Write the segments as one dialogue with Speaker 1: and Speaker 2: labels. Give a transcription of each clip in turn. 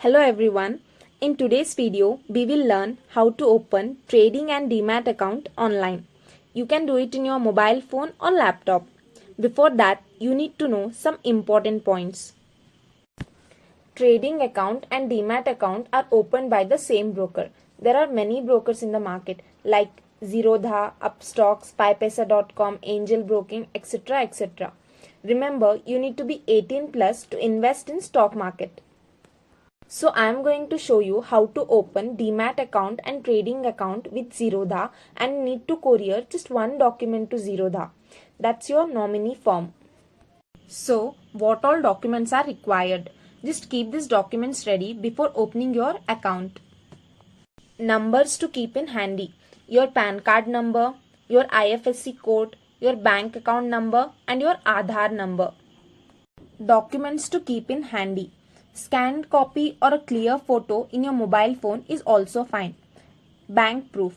Speaker 1: Hello everyone. In today's video, we will learn how to open trading and demat account online. You can do it in your mobile phone or laptop. Before that, you need to know some important points. Trading account and demat account are opened by the same broker. There are many brokers in the market like Zerodha, Upstox, SpyPesa.com, Angel Broking, etc. etc. Remember, you need to be 18 plus to invest in stock market. So I am going to show you how to open demat account and trading account with Zerodha, and need to courier just one document to Zerodha. That's your nominee form. So what all documents are required? Just keep these documents ready before opening your account. Numbers to keep in handy. Your PAN card number, your IFSC code, your bank account number and your Aadhaar number. Documents to keep in handy. Scanned copy or a clear photo in your mobile phone is also fine. Bank proof.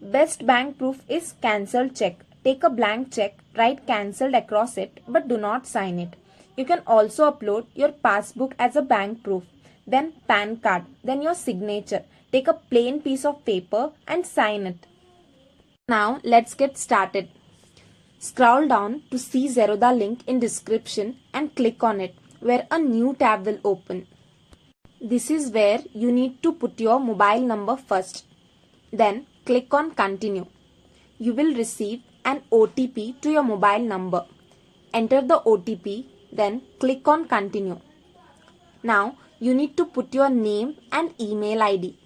Speaker 1: Best bank proof is cancelled check. Take a blank check, write cancelled across it, but do not sign it. You can also upload your passbook as a bank proof. Then PAN card, then your signature. Take a plain piece of paper and sign it. Now let's get started. Scroll down to see Zerodha link in description and click on it, where a new tab will open. This is where you need to put your mobile number first. Then click on continue. You will receive an OTP to your mobile number. Enter the OTP, then click on continue. Now you need to put your name and email ID.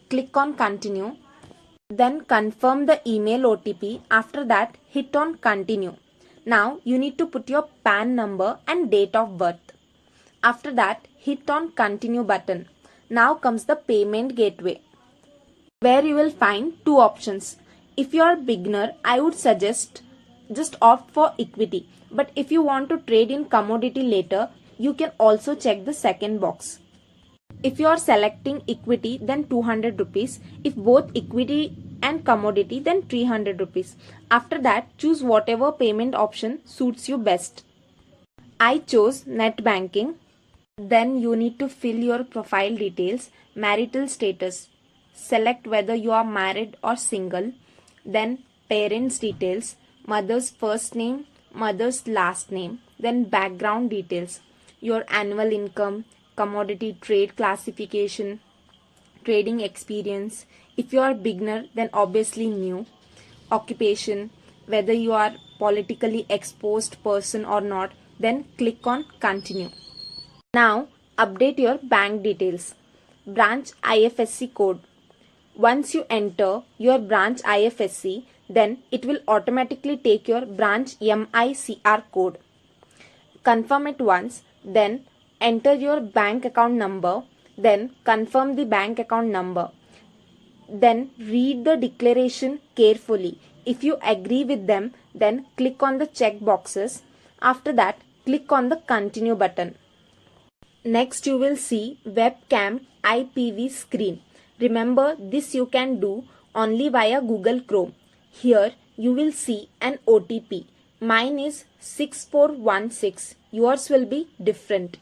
Speaker 1: Click on continue. Then confirm the email OTP. After that, hit on continue. Now you need to put your PAN number and date of birth. After that, hit on continue button. Now comes the payment gateway, where you will find two options. If you are beginner, I would suggest just opt for equity. But if you want to trade in commodity later, you can also check the second box. If you are selecting equity, then 200 rupees. If both equity and commodity, then 300 rupees. After that, choose whatever payment option suits you best. I chose net banking. Then you need to fill your profile details, marital status. Select whether you are married or single. Then parents details, mother's first name, mother's last name. Then background details, your annual income, commodity trade classification, trading experience. If you are beginner, then obviously new. Occupation, whether you are politically exposed person or not. Then click on continue. Now update your bank details. Branch IFSC code. Once you enter your branch IFSC, then it will automatically take your branch MICR code. Confirm it once, then enter your bank account number, then confirm the bank account number. Then read the declaration carefully. If you agree with them, then click on the check boxes. After that, click on the continue button. Next you will see webcam IPV screen. Remember, this you can do only via Google Chrome. Here you will see an OTP. Mine is 6416. Yours will be different.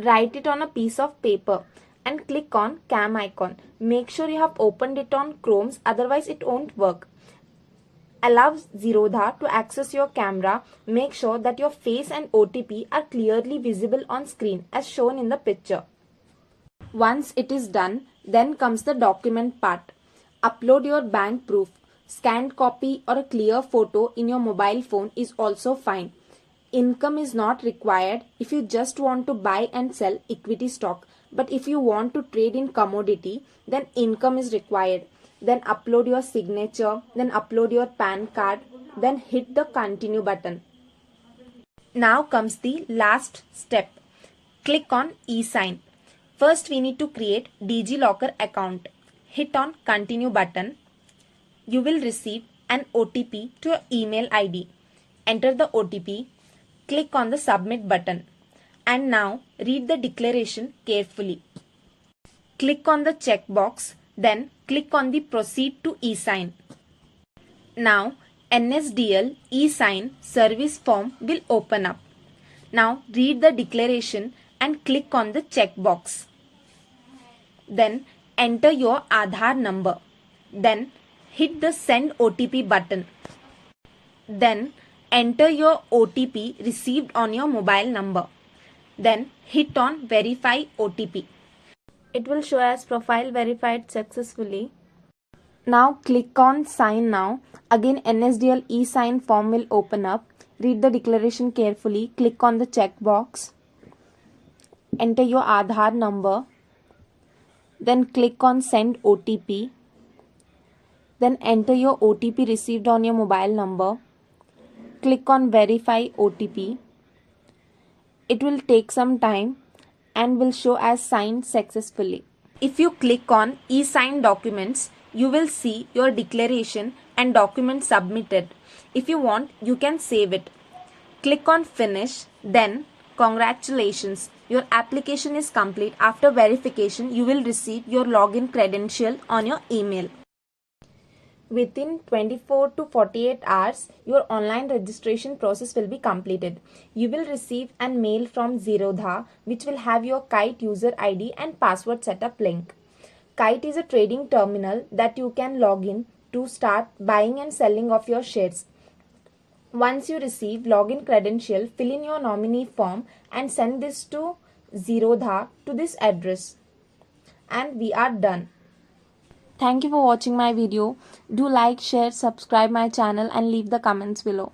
Speaker 1: Write it on a piece of paper and click on cam icon. Make sure you have opened it on Chrome, otherwise it won't work. Allow Zerodha to access your camera. Make sure that your face and OTP are clearly visible on screen as shown in the picture. Once it is done, then comes the document part. Upload your bank proof. Scanned copy or a clear photo in your mobile phone is also fine. Income is not required if you just want to buy and sell equity stock. But if you want to trade in commodity, then income is required. Then upload your signature, then upload your PAN card, then hit the continue button. Now comes the last step. Click on e-sign. First we need to create DigiLocker account. Hit on continue button. You will receive an OTP to your email ID. Enter the OTP. Click on the submit button. And now read the declaration carefully. Click on the checkbox. Then click on the proceed to e-sign. Now NSDL e-sign service form will open up. Now read the declaration and click on the checkbox. Then enter your Aadhaar number. Then hit the send OTP button. Then enter your OTP received on your mobile number. Then hit on verify OTP. It will show as profile verified successfully. Now click on sign now. Again NSDL e-sign form will open up. Read the declaration carefully. Click on the checkbox. Enter your Aadhaar number. Then click on send OTP. Then enter your OTP received on your mobile number. Click on verify OTP. It will take some time and will show as signed successfully. If you click on e-sign documents, you will see your declaration and document submitted. If you want, you can save it. Click on finish. Then congratulations, your application is complete. After verification, you will receive your login credential on your email. Within 24 to 48 hours, your online registration process will be completed. You will receive a mail from Zerodha which will have your Kite user ID and password setup link. Kite is a trading terminal that you can log in to start buying and selling of your shares. Once you receive login credential, fill in your nominee form and send this to Zerodha to this address. And we are done. Thank you for watching my video. Do like, share, subscribe my channel and leave the comments below.